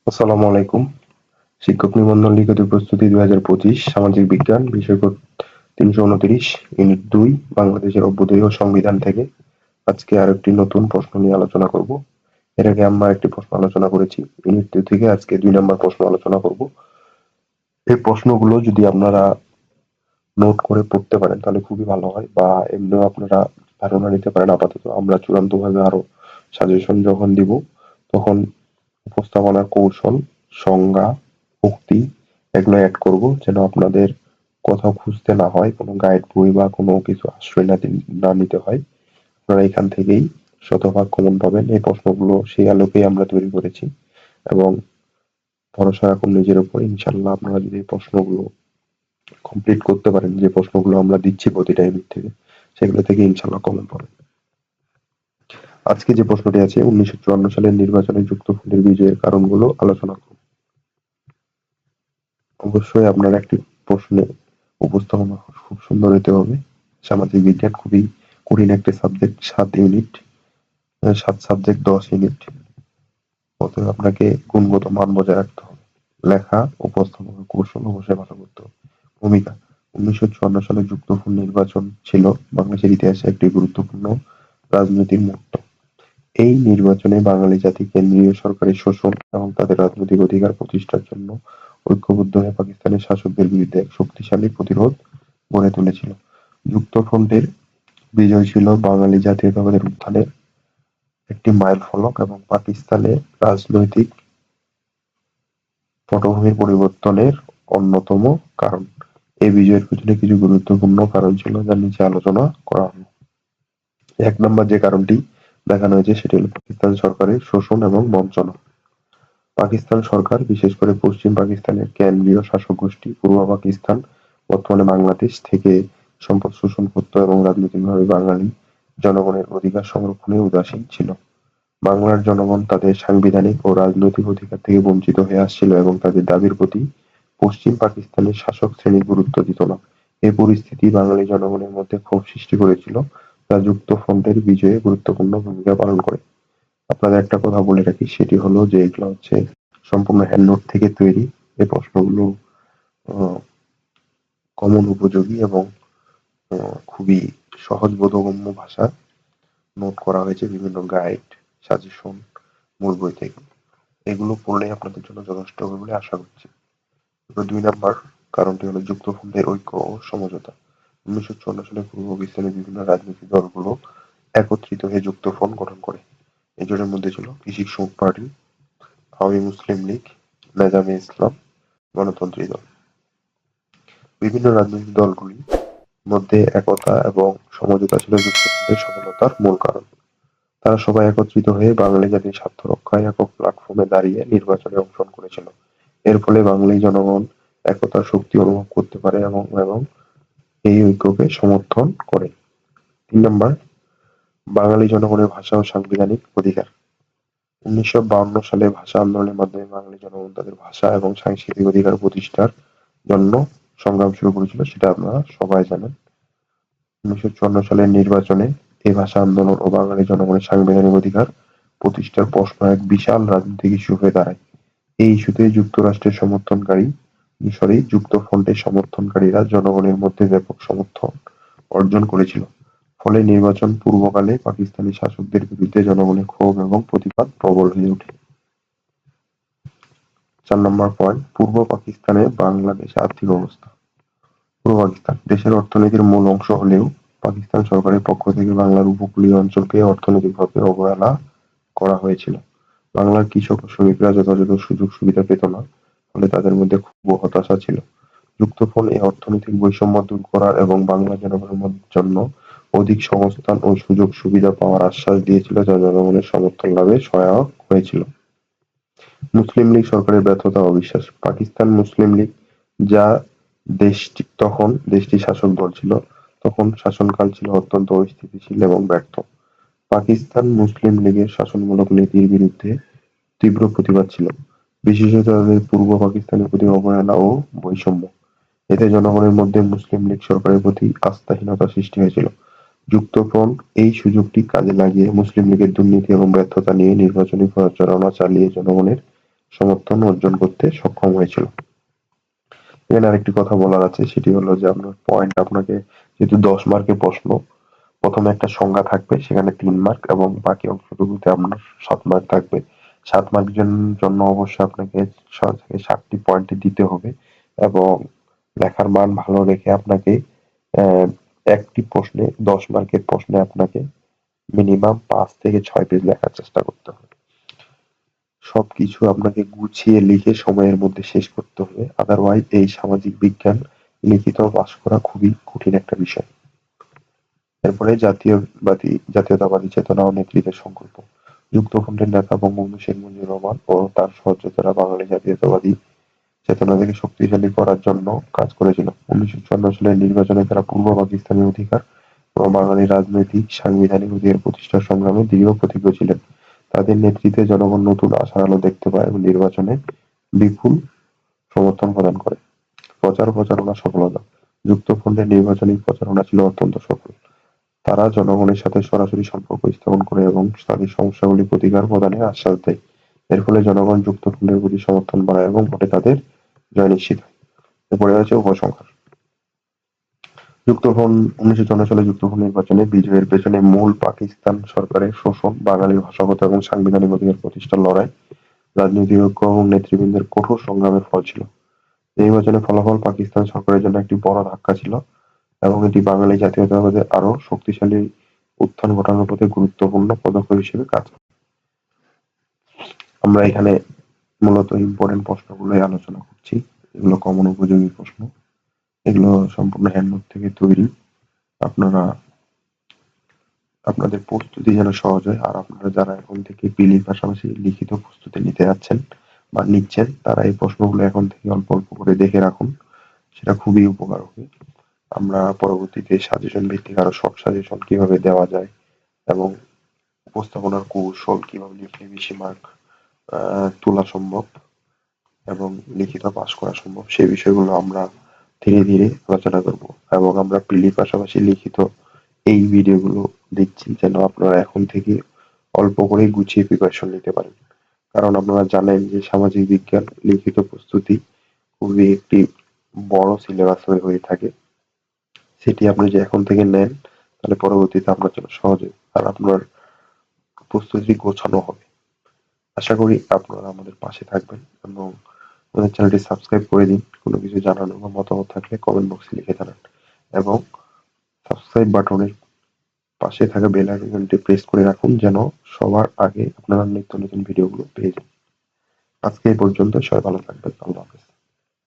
আসসালামু আলাইকুম। শিক্ষক নিবন্ধন লিখিত প্রস্তুতি ২০২৫ সামাজিক বিজ্ঞান বিষয় কোড ৩২৯ ইউনিট ২ বাংলাদেশের অভ্যুদয় ও সংবিধান থেকে আজকে আরেকটি নতুন প্রশ্ন নিয়ে আলোচনা করব। এর আগে আমরা একটি প্রশ্ন আলোচনা করেছি। ইউনিট ২ থেকে আজকে ২ নম্বর প্রশ্ন আলোচনা করব। এই প্রশ্নগুলো যদি আপনারা নোট করে পড়তে পারেন তাহলে খুবই ভালো হয়, বা এমনিও আপনারা ধারণা নিতে পারেন। আপাতত আমরা চূড়ান্তভাবে আরো সাজেশন যখন দিব তখন উপস্থাপনার কৌশল, সংজ্ঞা, উক্তি এগুলো এড করব যেন আপনাদের কোথাও খুঁজতে না হয়, কোনো গাইড বই বা কোনো কিছু আশ্রয় না নিতে হয়। আপনারা এখান থেকেই শতভাগ কমন পাবেন। এই প্রশ্নগুলো সেই আলোকেই আমরা তৈরি করেছি এবং ভরসা রাখুন নিজের উপর। ইনশাআল্লাহ আপনারা যদি এই প্রশ্নগুলো কমপ্লিট করতে পারেন, যে প্রশ্নগুলো আমরা দিচ্ছি প্রতিটা ইউনিট থেকে, সেগুলো থেকে ইনশাআল্লাহ কমন পাবেন। আজকে যে প্রশ্নটি আছে, 1954 সালের নির্বাচনে যুক্তফ্রন্টের বিজয়ের কারণগুলো আলোচনা করব। অবশ্যই আপনার একটি প্রশ্নে উপস্থাপনা খুব সুন্দর হতে হবে। সামাজিক বিজ্ঞান খুবই কঠিন একটি সাবজেক্ট, 7 ইউনিট, 7 সাবজেক্ট 10 ইউনিট। অতএব আপনাকে গুণগত মান বজায় রাখতে হবে। লেখা, উপস্থাপনা, কৌশল অবশ্যই ভালো করতে হবে। ভূমিকা: 1954 সালে যুক্তফ্রন্ট নির্বাচন ছিল বাংলাদেশের ইতিহাসে একটি গুরুত্বপূর্ণ রাজনৈতিক মুহূর্ত। এই নির্বাচনে বাঙালি জাতি কেন্দ্রীয় সরকারের শোষণ এবং তাদের রাজনৈতিক অধিকার প্রতিষ্ঠার জন্য ঐক্যবদ্ধ হয়ে পাকিস্তানের শাসকদের বিরুদ্ধে এক শক্তিশালী প্রতিরোধ গড়ে তুলেছিল। যুক্তফ্রন্টের বিজয় ছিল বাঙালি জাতীয়তাবাদের উত্থানের একটি মাইলফলক এবং পাকিস্তানের রাজনৈতিক পটভূমির পরিবর্তনের অন্যতম কারণ। এই বিজয়ের পিছনে কিছু গুরুত্বপূর্ণ কারণ ছিল যা নিচে আলোচনা করা হলো। ১ নম্বর যে কারণটি দেখানো হয়েছে সেটি হলো পাকিস্তান সরকারের শোষণ এবং বঞ্চনা। পাকিস্তান সরকার, বিশেষ করে পশ্চিম পাকিস্তানের কেন্দ্রীয় শাসক গোষ্ঠী পূর্ব পাকিস্তান, বর্তমানে বাংলাদেশ থেকে সম্পদ শোষণ করত এবং রাজনৈতিকভাবে বাঙালি জনগণের অধিকার সংরক্ষণে উদাসীন ছিল। বাংলার জনগণ তাদের সাংবিধানিক ও রাজনৈতিক অধিকার থেকে বঞ্চিত হয়ে আসছিল এবং তাদের দাবির প্রতি পশ্চিম পাকিস্তানের শাসক শ্রেণী গুরুত্ব দিত না। এই পরিস্থিতি বাঙালি জনগণের মধ্যে ক্ষোভ সৃষ্টি করেছিল, যা যুক্তফ্রন্টের বিজয়ে গুরুত্বপূর্ণ ভূমিকা পালন করে। আপনাদের একটা কথা বলে রাখি, সেটি হলো যে এগুলো হচ্ছে সম্পূর্ণ হ্যান্ড নোট থেকে তৈরি। এই প্রশ্নগুলো কমন উপযোগী এবং খুবই সহজ বোধগম্য ভাষায় নোট করা হয়েছে বিভিন্ন গাইড, সাজেশন, মূল বই থেকে। এগুলো পড়লেই আপনাদের জন্য যথেষ্ট হবে বলে আশা করছি। এবার ২ নাম্বার কারণটি হলো যুক্তফ্রন্টের ঐক্য ও সমঝোতা। 1954 সালে পূর্ব পাকিস্তানের বিভিন্ন রাজনৈতিক দলগুলো একত্রিত হয়ে যুক্তফ্রন্ট গঠন করে। এই জোটের মধ্যে ছিল কৃষক শ্রমিক পার্টি, আওয়ামী মুসলিম লীগ, নেজামে ইসলাম, গণতন্ত্রী দল। বিভিন্ন রাজনৈতিক দলগুলির মধ্যে একতা এবং সমঝোতা ছিল যুক্তফ্রন্টের সফলতার মূল কারণ। তারা সবাই একত্রিত হয়ে বাঙালি জাতির স্বার্থ রক্ষায় একক প্ল্যাটফর্মে দাঁড়িয়ে নির্বাচনে অংশগ্রহণ করেছিল। এর ফলে বাঙালি জনগণ একতার শক্তি অনুভব করতে পারে এবং এবং এই ঐক্যকে সমর্থন করে। ৩ নাম্বার, বাঙালি জনগণের ভাষা ও সাংবিধানিক অধিকার। 1952 সালে ভাষা আন্দোলনের মাধ্যমে বাঙালি জনগণ তাদের ভাষা এবং সাংস্কৃতিক অধিকার প্রতিষ্ঠার জন্য সংগ্রাম শুরু করেছিল, সেটা আপনারা সবাই জানেন। 1954 সালের নির্বাচনে এই ভাষা আন্দোলন ও বাঙালি জনগণের সাংবিধানিক অধিকার প্রতিষ্ঠার প্রশ্ন এক বিশাল রাজনৈতিক ইস্যু হয়ে দাঁড়ায়। এই ইস্যুতে যুক্তরাষ্ট্রের যুক্তফ্রন্টের সমর্থনকারীরা জনগণের মধ্যে ব্যাপক সমর্থন অর্জন করেছিল। ফলে নির্বাচন পূর্বকালে পাকিস্তানি শাসকদের বিরুদ্ধে জনগণের ক্ষোভ এবং প্রতিবাদ প্রবল হয়ে ওঠে। ৪ নম্বর পয়েন্ট, পূর্ব পাকিস্তানে বাংলাদেশের আর্থিক অবস্থা। পূর্ব পাকিস্তান দেশের অর্থনীতির মূল অংশ হলেও পাকিস্তান সরকারের পক্ষ থেকে বাংলার উপকূলীয় অঞ্চলকে অর্থনৈতিকভাবে অবহেলা করা হয়েছিল। বাংলার কৃষক ও শ্রমিকরা যথাযথ সুযোগ সুবিধা পেত না, ফলে তাদের মধ্যে ক্ষোভ ও হতাশা ছিল। যুক্তফ্রন্ট এই অর্থনৈতিক বৈষম্য দূর করার এবং বাংলা জনগণের জন্য অধিক সংস্থান ও সুযোগ সুবিধা পাওয়ার আশ্বাস দিয়েছিল, যা জনগণের সমর্থন লাভে সহায়ক হয়েছিল। মুসলিম লীগ সরকারের ব্যর্থতা ও অবিশ্বাস। পাকিস্তান মুসলিম লীগ, যা দেশটির শাসক দল ছিল, তখন শাসনকাল ছিল অত্যন্ত অস্থিতিশীল এবং ব্যর্থ। পাকিস্তান মুসলিম লীগের শাসনমূলক নীতির বিরুদ্ধে তীব্র প্রতিবাদ ছিল, বিশেষত তাদের পূর্ব পাকিস্তানের প্রতি অবহেলা ও বৈষম্য। এতে জনগণের মধ্যে মুসলিম লীগ সরকারের প্রতি আস্থাহীনতা সৃষ্টি হয়েছিল। যুক্তফ্রন্ট এই সুযোগটি কাজে লাগিয়ে মুসলিম লীগের দুর্নীতি এবং ব্যর্থতা নিয়ে নির্বাচনী প্রচারণা চালিয়ে জনগণের সমর্থন অর্জন করতে সক্ষম হয়েছিল। এখানে আরেকটি কথা বলার আছে, সেটি হলো যে আপনার পয়েন্ট আপনাকে যেহেতু 10 মার্কের প্রশ্ন, প্রথমে একটা সংজ্ঞা থাকবে সেখানে 3 মার্ক এবং বাকি অংশটুকুতে আপনার 7 মার্ক থাকবে। 7 মার্কের জন্য অবশ্যই আপনাকে 6 থেকে 7 টি পয়েন্ট দিতে হবে এবং লেখার মান ভালো রেখে আপনাকে একটি প্রশ্নে 10 মার্কের প্রশ্নে আপনাকে মিনিমাম 5 থেকে 6 পেজ লেখার চেষ্টা করতে হবে। সবকিছু আপনাকে গুছিয়ে লিখে সময়ের মধ্যে শেষ করতে হবে, আদারওয়াইজ এই সামাজিক বিজ্ঞান লিখিত পাস করা খুবই কঠিন একটা বিষয়। এরপরে জাতীয়তাবাদী চেতনা ও নেতৃত্বের সংকল্প। যুক্তফ্রন্টের নেতা বঙ্গবন্ধু শেখ মুজিবুর রহমান ও তার সহযোদ্ধারা বাঙালি জাতীয়তাবাদী চেতনা থেকে শক্তিশালী করার জন্য কাজ করেছিল। 1954 সালের নির্বাচনে তারা পূর্ব পাকিস্তানের অধিকার ও বাঙালির রাজনৈতিক সাংবিধানিক অধিকার প্রতিষ্ঠার সংগ্রামে দৃঢ় প্রতিজ্ঞ ছিলেন। তাদের নেতৃত্বে জনগণ নতুন আশার আলো দেখতে পায় এবং নির্বাচনে বিপুল সমর্থন প্রদান করে। প্রচারণা সফলতা। যুক্তফ্রন্টের নির্বাচনী প্রচারণা ছিল অত্যন্ত সফল। তারা জনগণের সাথে সরাসরি সম্পর্ক স্থাপন করে এবং তাদের সমস্যাগুলি প্রতিকার প্রদানের আশ্বাস দেয়। এর ফলে জনগণ যুক্তফ্রন্টের প্রতি সমর্থন বাড়ায় এবং ভোটে তাদের জয় নিশ্চিত হয়। এরপরে আছে উপসংহার। যুক্তফ্রন্ট 1954 সালে যুক্তফ্রন্ট নির্বাচনে বিজয়ের পেছনে মূল পাকিস্তান সরকারের শোষণ, বাঙালির ভাষাগত এবং সাংবিধানিক অধিকার প্রতিষ্ঠার লড়াই, রাজনৈতিক ঐক্য এবং নেতৃবৃন্দের কঠোর সংগ্রামের ফল ছিল। নির্বাচনের ফলাফল পাকিস্তান সরকারের জন্য একটি বড় ধাক্কা ছিল এবং এটি বাঙালি জাতীয়তাবাদের আরো শক্তিশালী উত্থান ঘটানোর পথে গুরুত্বপূর্ণ পদক্ষেপ হিসেবে কাজ করে। আমরা এখানে মূলত ইম্পর্টেন্ট প্রশ্নগুলোই আলোচনা করছি। এগুলো কমন উপযোগী প্রশ্ন। এগুলো সম্পূর্ণ হ্যান্ডবুক থেকে তৈরি। আপনারা আপনাদের প্রস্তুতি যেন সহজ হয়, আর আপনারা যারা এখন থেকে প্রিলির পাশাপাশি লিখিত প্রস্তুতি নিতে যাচ্ছেন বা নিচ্ছেন, তারা এই প্রশ্নগুলো এখন থেকে অল্প অল্প করে দেখে রাখুন। সেটা খুবই উপকার হবে। আমরা পরবর্তীতে সাজেশন ভিত্তিক আরো শর্ট সাজেশন কিভাবে দেওয়া যায় এবং উপস্থাপনার কৌশল কিভাবে লিখলে বেশি মার্ক তোলা সম্ভব এবং লিখিত পাস করা সম্ভব, সেই বিষয়গুলো আমরা ধীরে ধীরে আলোচনা করব। এবং আমরা প্রিলির পাশাপাশি লিখিত এই ভিডিওগুলো দিচ্ছি যেন আপনারা এখন থেকে অল্প করে গুছিয়ে প্রিপারেশন নিতে পারেন। কারণ আপনারা জানেন যে সামাজিক বিজ্ঞান লিখিত প্রস্তুতি খুবই একটি বড় সিলেবাস হয়ে থাকে। সেটি আপনি যে এখন থেকে নেন তাহলে পরবর্তীতে আপনার জন্য সহজ হবে আর আপনার প্রস্তুতি গোছানো হবে। আশা করি আপনারা আমাদের পাশে থাকবেন এবং আমাদের চ্যানেলটি সাবস্ক্রাইব করে দিন। কোনো কিছু জানানো বা মতামত থাকলে কমেন্ট বক্সে লিখে জানান এবং সাবস্ক্রাইব বাটনের পাশে থাকা বেল আইকনটি প্রেস করে রাখুন যেন সবার আগে আপনারা নিত্য নতুন ভিডিওগুলো পেয়ে যান। আজকে এই পর্যন্ত, সবাই ভালো থাকবেন। আল্লাহ হাফেজ।